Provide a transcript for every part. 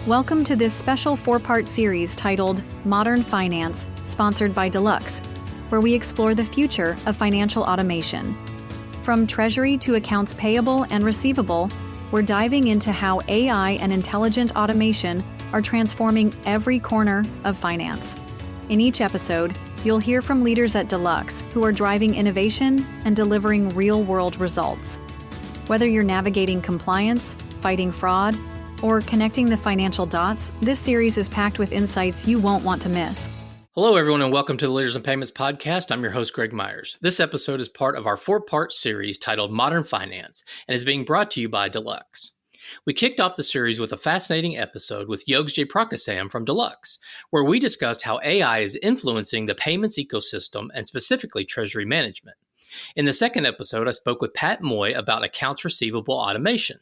Welcome to this special 4-part series titled Modern Finance, sponsored by Deluxe, where we explore the future of financial automation. From treasury to accounts payable and receivable, we're diving into how AI and intelligent automation are transforming every corner of finance. In each episode, you'll hear from leaders at Deluxe who are driving innovation and delivering real-world results. Whether you're navigating compliance, fighting fraud, or connecting the financial dots, this series is packed with insights you won't want to miss. Hello, everyone, and welcome to the Leaders in Payments podcast. I'm your host, Greg Myers. This episode is part of our 4-part series titled Modern Finance and is being brought to you by Deluxe. We kicked off the series with a fascinating episode with Yogs J. Prakasam from Deluxe, where we discussed how AI is influencing the payments ecosystem and specifically treasury management. In the second episode, I spoke with Pat Moy about accounts receivable automation.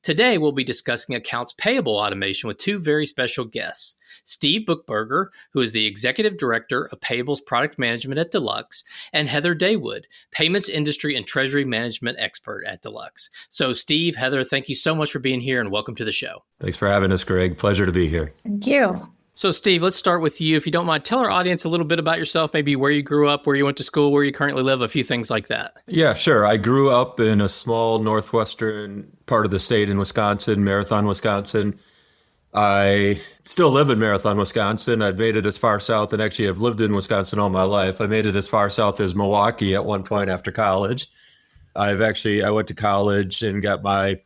Today, we'll be discussing accounts payable automation with two very special guests, Steve Buchberger, who is the Executive Director of Payables Product Management at Deluxe, and Heather Dawood, Payments Industry and Treasury Management Expert at Deluxe. So, Steve, Heather, thank you so much for being here and welcome to the show. Thanks for having us, Greg. Pleasure to be here. Thank you. So, Steve, let's start with you. If you don't mind, tell our audience a little bit about yourself, maybe where you grew up, where you went to school, where you currently live, a few things like that. Yeah, sure. I grew up in a small northwestern part of the state in Wisconsin, Marathon, Wisconsin. I still live in Marathon, Wisconsin. I've made it as far south, and actually I've lived in Wisconsin all my life. I made it as far south as Milwaukee at one point after college. I went to college and got my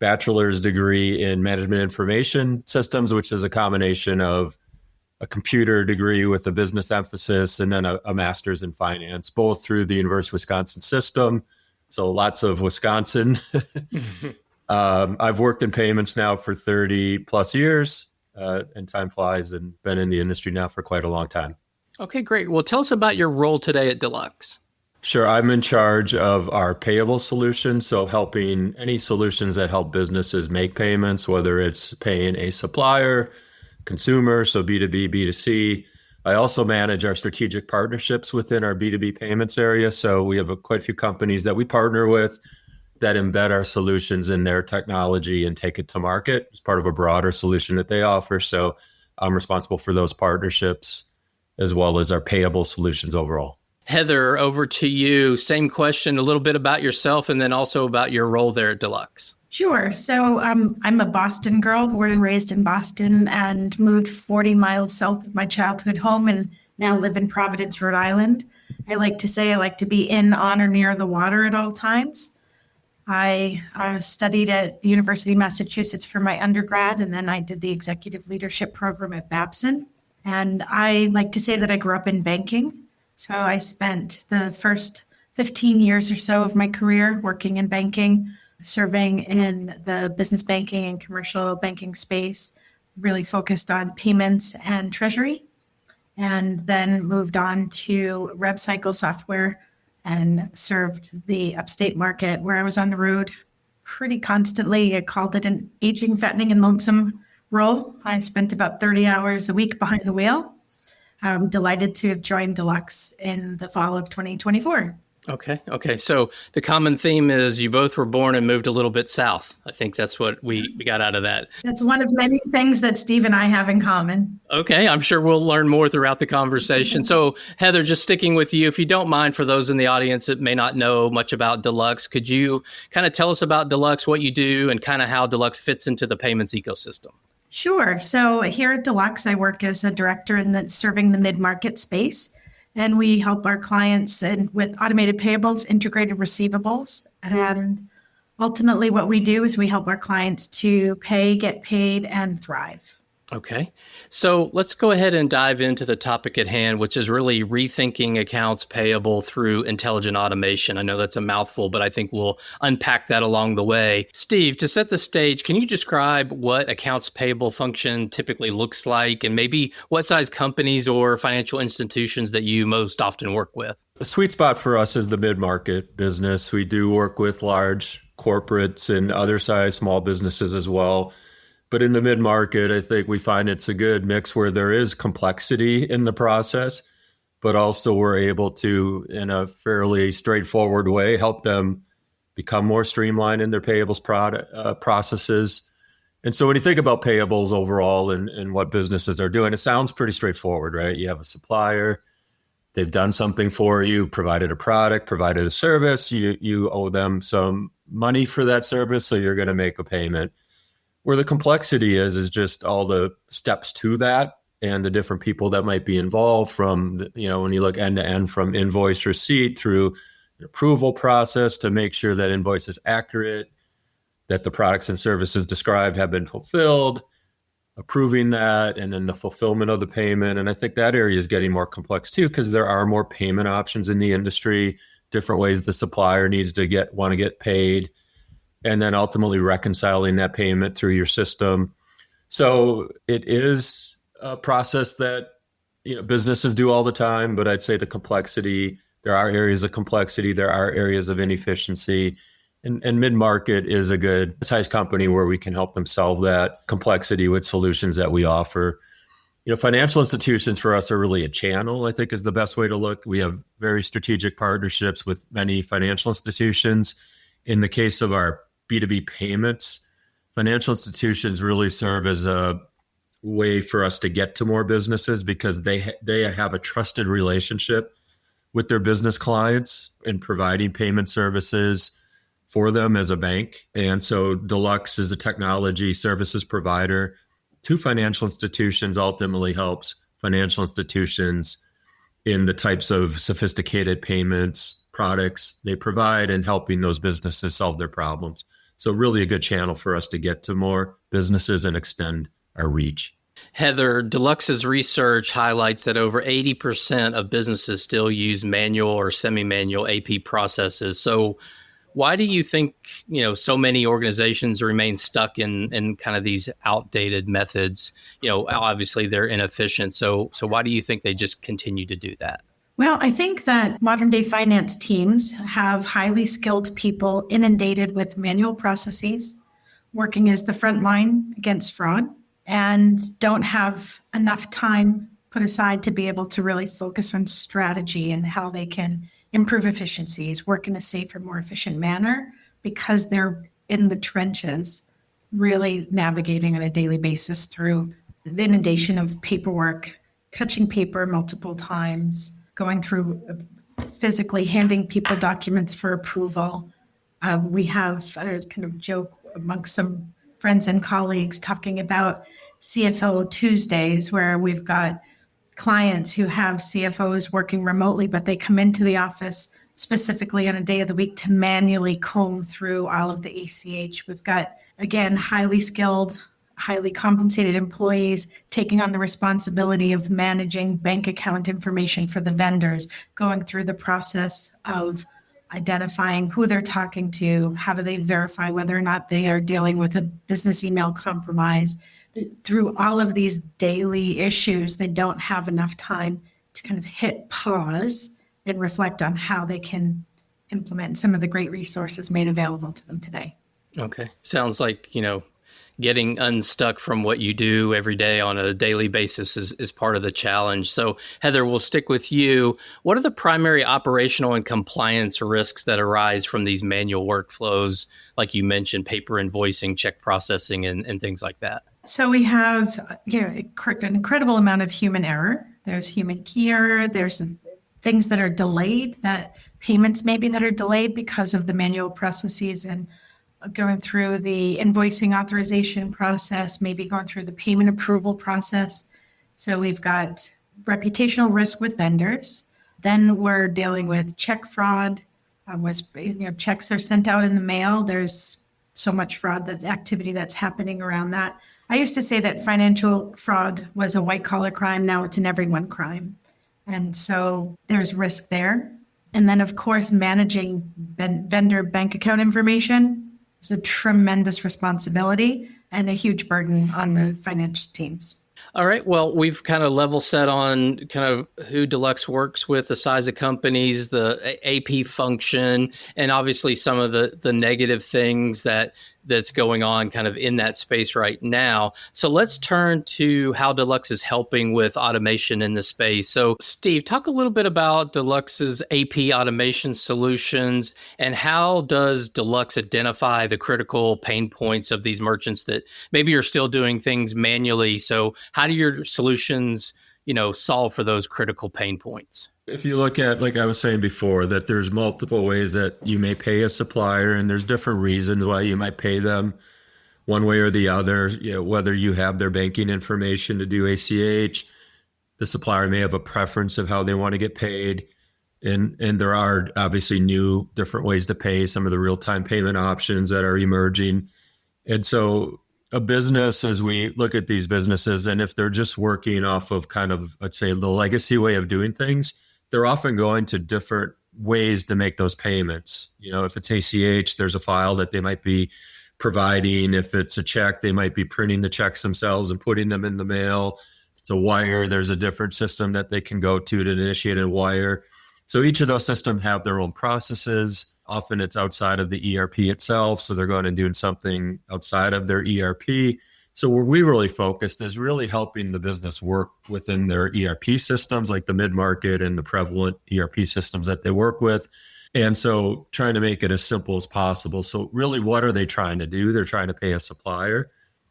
bachelor's degree in management information systems, which is a combination of a computer degree with a business emphasis and then a master's in finance, both through the University of Wisconsin system. So lots of Wisconsin. I've worked in payments now for 30 plus years, and time flies, and been in the industry now for quite a long time. Okay, great. Well, tell us about your role today at Deluxe. Sure. I'm in charge of our payable solutions, so helping any solutions that help businesses make payments, whether it's paying a supplier, consumer, so B2B, B2C. I also manage our strategic partnerships within our B2B payments area. So we have quite a few companies that we partner with that embed our solutions in their technology and take it to market as part of a broader solution that they offer. So I'm responsible for those partnerships as well as our payable solutions overall. Heather, over to you. Same question, a little bit about yourself and then also about your role there at Deluxe. Sure. So I'm a Boston girl, born and raised in Boston, and moved 40 miles south of my childhood home and now live in Providence, Rhode Island. I like to say I like to be in, on, or near the water at all times. I studied at the University of Massachusetts for my undergrad, and then I did the executive leadership program at Babson. And I like to say that I grew up in banking. So I spent the first 15 years or so of my career working in banking, serving in the business banking and commercial banking space, really focused on payments and treasury, and then moved on to RevCycle software and served the upstate market where I was on the road pretty constantly. I called it an aging, fattening, and lonesome role. I spent about 30 hours a week behind the wheel. I'm delighted to have joined Deluxe in the fall of 2024. Okay. So the common theme is you both were born and moved a little bit south. I think that's what we got out of that. That's one of many things that Steve and I have in common. Okay. I'm sure we'll learn more throughout the conversation. So Heather, just sticking with you, if you don't mind, for those in the audience that may not know much about Deluxe, could you kind of tell us about Deluxe, what you do, and kind of how Deluxe fits into the payments ecosystem? Sure. So here at Deluxe, I work as a director in serving the mid-market space. And we help our clients with automated payables, integrated receivables. And ultimately what we do is we help our clients to pay, get paid, and thrive. Okay. So let's go ahead and dive into the topic at hand, which is really rethinking accounts payable through intelligent automation. I know that's a mouthful, but I think we'll unpack that along the way. Steve, to set the stage, can you describe what accounts payable function typically looks like and maybe what size companies or financial institutions that you most often work with? The sweet spot for us is the mid-market business. We do work with large corporates and other size small businesses as well. But in the mid-market, I think we find it's a good mix where there is complexity in the process, but also we're able to, in a fairly straightforward way, help them become more streamlined in their payables processes And so when you think about payables overall and what businesses are doing, it sounds pretty straightforward, right? You have a supplier, they've done something for you, provided a product, provided a service, you owe them some money for that service, so you're going to make a payment. Where the complexity is just all the steps to that and the different people that might be involved from, when you look end to end from invoice receipt through the approval process to make sure that invoice is accurate, that the products and services described have been fulfilled, approving that, and then the fulfillment of the payment. And I think that area is getting more complex too, because there are more payment options in the industry, different ways the supplier needs to want to get paid, and then ultimately reconciling that payment through your system. So it is a process that businesses do all the time, but I'd say the complexity, there are areas of complexity, there are areas of inefficiency, and mid-market is a good size company where we can help them solve that complexity with solutions that we offer. Financial institutions for us are really a channel, I think is the best way to look. We have very strategic partnerships with many financial institutions. In the case of our B2B payments, financial institutions really serve as a way for us to get to more businesses because they have a trusted relationship with their business clients in providing payment services for them as a bank. And so Deluxe is a technology services provider to financial institutions, ultimately helps financial institutions in the types of sophisticated payments products they provide and helping those businesses solve their problems. So really a good channel for us to get to more businesses and extend our reach. Heather, Deluxe's research highlights that over 80% of businesses still use manual or semi-manual AP processes. So why do you think, so many organizations remain stuck in kind of these outdated methods? Obviously they're inefficient. So why do you think they just continue to do that? Well, I think that modern day finance teams have highly skilled people inundated with manual processes, working as the front line against fraud, and don't have enough time put aside to be able to really focus on strategy and how they can improve efficiencies, work in a safer, more efficient manner, because they're in the trenches, really navigating on a daily basis through the inundation of paperwork, touching paper multiple times, going through physically handing people documents for approval. We have a kind of joke amongst some friends and colleagues talking about CFO Tuesdays, where we've got clients who have CFOs working remotely, but they come into the office specifically on a day of the week to manually comb through all of the ACH. We've got, again, highly skilled, highly compensated employees taking on the responsibility of managing bank account information for the vendors, going through the process of identifying who they're talking to, how do they verify whether or not they are dealing with a business email compromise. Through all of these daily issues, they don't have enough time to kind of hit pause and reflect on how they can implement some of the great resources made available to them today. Okay. Sounds like, getting unstuck from what you do every day on a daily basis is part of the challenge. So Heather, we'll stick with you. What are the primary operational and compliance risks that arise from these manual workflows? Like you mentioned, paper invoicing, check processing, and things like that. So we have an incredible amount of human error. There's human key error. There's things that are delayed, that payments maybe that are delayed because of the manual processes and going through the invoicing authorization process, maybe going through the payment approval process. So we've got reputational risk with vendors. Then we're dealing with check fraud. Checks are sent out in the mail. There's so much fraud, that activity that's happening around that. I used to say that financial fraud was a white collar crime. Now it's an everyone crime. And so there's risk there. And then, of course, managing vendor bank account information is a tremendous responsibility and a huge burden on the financial teams. All right. Well, we've kind of level set on kind of who Deluxe works with, the size of companies, the AP function, and obviously some of the negative things that that's going on kind of in that space right now. So let's turn to how Deluxe is helping with automation in this space. So Steve, talk a little bit about Deluxe's AP automation solutions and how does Deluxe identify the critical pain points of these merchants that maybe are still doing things manually. So how do your solutions, solve for those critical pain points? If you look at, like I was saying before, that there's multiple ways that you may pay a supplier, and there's different reasons why you might pay them one way or the other. Whether you have their banking information to do ACH, the supplier may have a preference of how they want to get paid. And there are obviously new different ways to pay, some of the real-time payment options that are emerging. And so a business, as we look at these businesses, and if they're just working off of kind of, let's say, the legacy way of doing things, they're often going to different ways to make those payments. If it's ACH, there's a file that they might be providing. If it's a check, they might be printing the checks themselves and putting them in the mail. If it's a wire, there's a different system that they can go to initiate a wire. So each of those systems have their own processes. Often it's outside of the ERP itself, so they're going and doing something outside of their ERP. So where we really focused is really helping the business work within their ERP systems, like the mid-market and the prevalent ERP systems that they work with. And so trying to make it as simple as possible. So really, what are they trying to do? They're trying to pay a supplier.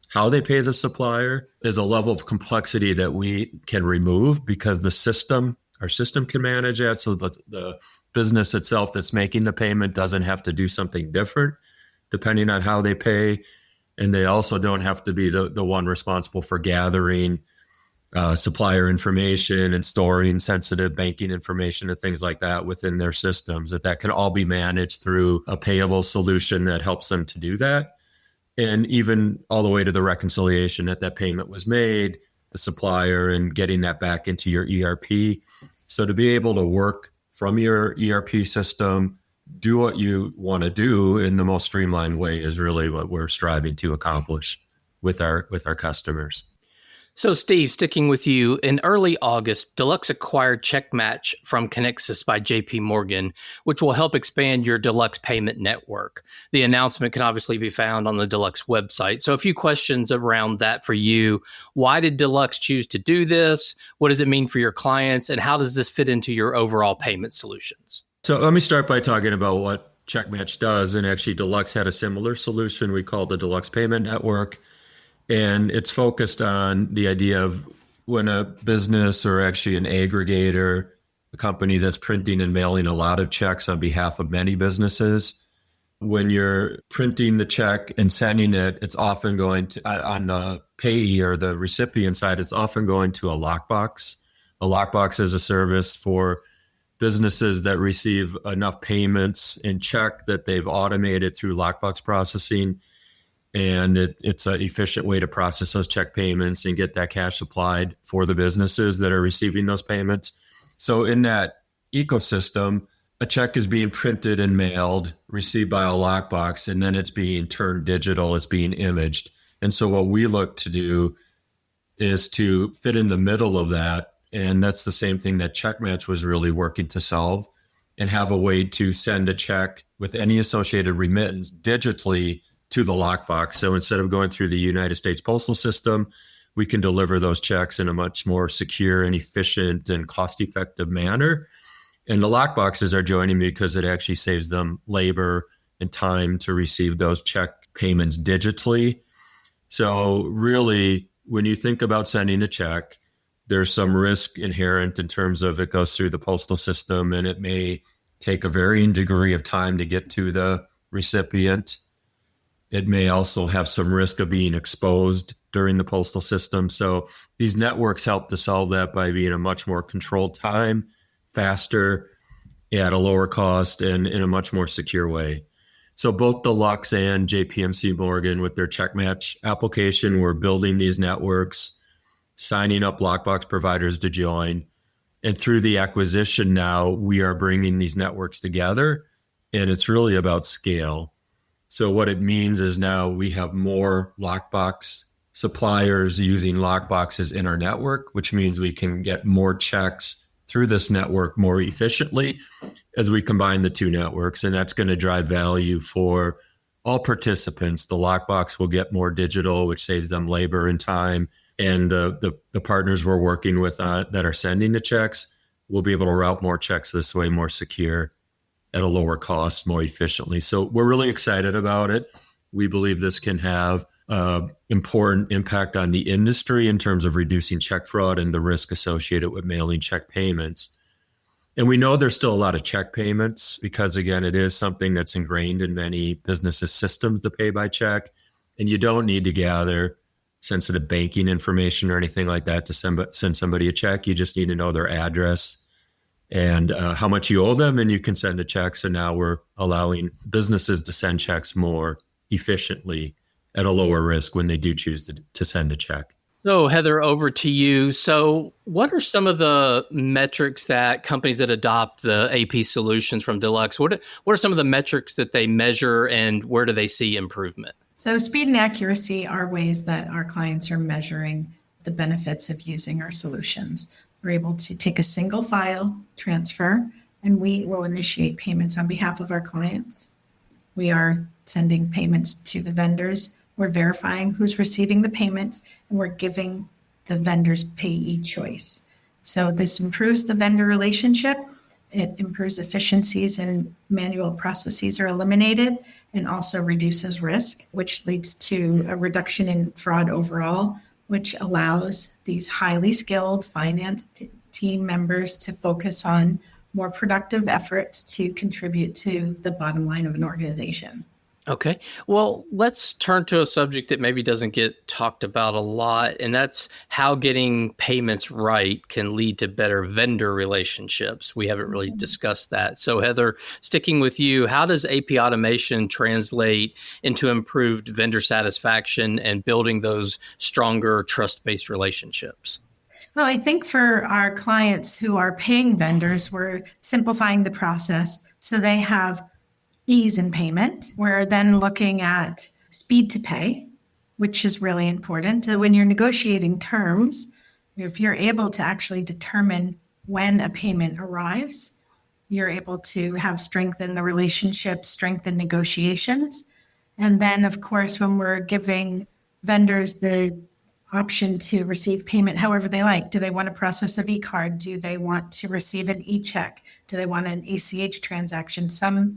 How they pay the supplier is a level of complexity that we can remove because our system can manage that. So the business itself that's making the payment doesn't have to do something different depending on how they pay. And they also don't have to be the one responsible for gathering supplier information and storing sensitive banking information and things like that within their systems. That can all be managed through a payable solution that helps them to do that. And even all the way to the reconciliation that payment was made, the supplier, and getting that back into your ERP. So to be able to work from your ERP system, do what you want to do in the most streamlined way is really what we're striving to accomplish with our customers. So Steve, sticking with you, in early August, Deluxe acquired CheckMatch from Connexus by JP Morgan, which will help expand your Deluxe payment network. The announcement can obviously be found on the Deluxe website. So a few questions around that for you. Why did Deluxe choose to do this? What does it mean for your clients? And how does this fit into your overall payment solutions? So let me start by talking about what CheckMatch does. And actually, Deluxe had a similar solution we call the Deluxe Payment Network. And it's focused on the idea of when a business or actually an aggregator, a company that's printing and mailing a lot of checks on behalf of many businesses, when you're printing the check and sending it, it's often going to, on the payee or the recipient side, it's often going to a lockbox. A lockbox is a service for businesses that receive enough payments in check that they've automated through lockbox processing. And it's an efficient way to process those check payments and get that cash applied for the businesses that are receiving those payments. So in that ecosystem, a check is being printed and mailed, received by a lockbox, and then it's being turned digital, it's being imaged. And so what we look to do is to fit in the middle of that. And that's the same thing that CheckMatch was really working to solve, and have a way to send a check with any associated remittance digitally to the lockbox. So instead of going through the United States postal system, we can deliver those checks in a much more secure and efficient and cost-effective manner. And the lockboxes are joining because it actually saves them labor and time to receive those check payments digitally. So really, when you think about sending a check, there's some risk inherent in terms of it goes through the postal system and it may take a varying degree of time to get to the recipient. It may also have some risk of being exposed during the postal system. So these networks help to solve that by being a much more controlled time, faster, at a lower cost, and in a much more secure way. So both Deluxe and JPMC Morgan with their CheckMatch application were building these networks, signing up lockbox providers to join. And through the acquisition now, we are bringing these networks together, and it's really about scale. So what it means is now we have more lockbox suppliers using lockboxes in our network, which means we can get more checks through this network more efficiently as we combine the two networks. And that's going to drive value for all participants. The lockbox will get more digital, which saves them labor and time. And the partners we're working with that are sending the checks will be able to route more checks this way, more secure, at a lower cost, more efficiently. So we're really excited about it. We believe this can have important impact on the industry in terms of reducing check fraud and the risk associated with mailing check payments. And we know there's still a lot of check payments because, again, it is something that's ingrained in many businesses' systems to pay by check. And you don't need to gather sensitive banking information or anything like that to send somebody a check. You just need to know their address and how much you owe them, and you can send a check. So now we're allowing businesses to send checks more efficiently at a lower risk when they do choose to send a check. So Heather, over to you. So what are some of the metrics that companies that adopt the AP solutions from Deluxe, what are some of the metrics that they measure, and where do they see improvement? So speed and accuracy are ways that our clients are measuring the benefits of using our solutions. We're able to take a single file transfer, and we will initiate payments on behalf of our clients. We are sending payments to the vendors. We're verifying who's receiving the payments, and we're giving the vendors payee choice. So this improves the vendor relationship. It improves efficiencies, and manual processes are eliminated, and also reduces risk, which leads to a reduction in fraud overall, which allows these highly skilled finance team members to focus on more productive efforts to contribute to the bottom line of an organization. Okay. Well, let's turn to a subject that maybe doesn't get talked about a lot, and that's how getting payments right can lead to better vendor relationships. We haven't really discussed that. So Heather, sticking with you, how does AP automation translate into improved vendor satisfaction and building those stronger trust-based relationships? Well, I think for our clients who are paying vendors, we're simplifying the process so they have ease in payment. We're then looking at speed to pay, which is really important. When you're negotiating terms, if you're able to actually determine when a payment arrives, you're able to have strengthen the relationship, strengthen negotiations. And then, of course, when we're giving vendors the option to receive payment however they like. Do they want to process a V-card? Do they want to receive an e-check? Do they want an ACH transaction? Some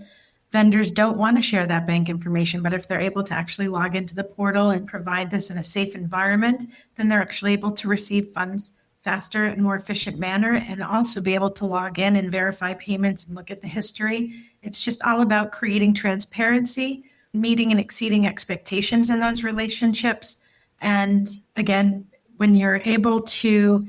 vendors don't want to share that bank information, but if they're able to actually log into the portal and provide this in a safe environment, then they're actually able to receive funds faster and more efficient manner, and also be able to log in and verify payments and look at the history. It's just all about creating transparency, meeting and exceeding expectations in those relationships. And again, when you're able to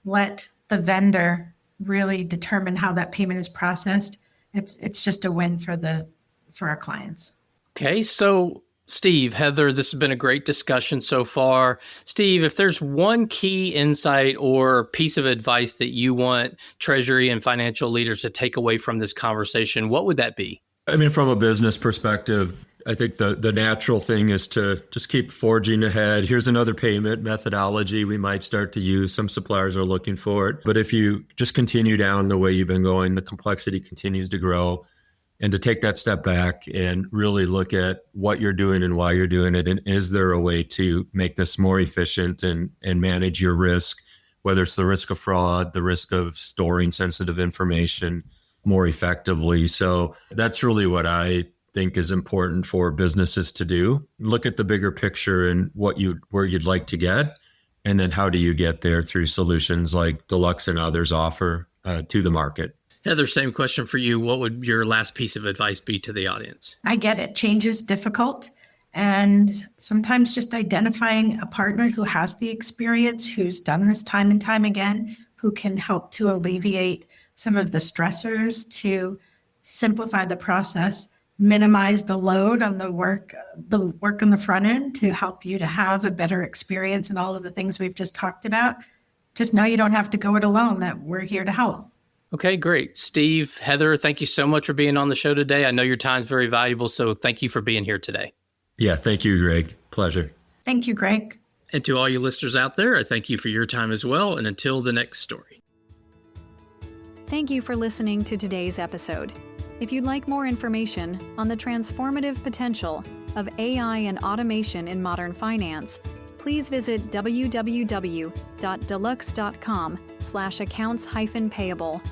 let the vendor really determine how that payment is processed, it's just a win for our clients. Okay, so Steve, Heather, this has been a great discussion so far. Steve, if there's one key insight or piece of advice that you want Treasury and financial leaders to take away from this conversation, what would that be? I mean, from a business perspective, I think the natural thing is to just keep forging ahead. Here's another payment methodology we might start to use. Some suppliers are looking for it. But if you just continue down the way you've been going, the complexity continues to grow. And to take that step back and really look at what you're doing and why you're doing it. And is there a way to make this more efficient and manage your risk, whether it's the risk of fraud, the risk of storing sensitive information more effectively. So that's really what I think is important for businesses to do. Look at the bigger picture and where you'd like to get, and then how do you get there through solutions like Deluxe and others offer to the market. Heather, same question for you. What would your last piece of advice be to the audience? I get it. Change is difficult. And sometimes just identifying a partner who has the experience, who's done this time and time again, who can help to alleviate some of the stressors, to simplify the process, minimize the load on the work on the front end, to help you to have a better experience and all of the things we've just talked about. Just know you don't have to go it alone, that we're here to help. Okay, great. Steve, Heather, thank you so much for being on the show today. I know your time's very valuable, so thank you for being here today. Yeah, thank you, Greg. Pleasure. Thank you, Greg. And to all you listeners out there, I thank you for your time as well. And until the next story. Thank you for listening to today's episode. If you'd like more information on the transformative potential of AI and automation in modern finance, please visit www.deluxe.com/accounts-payable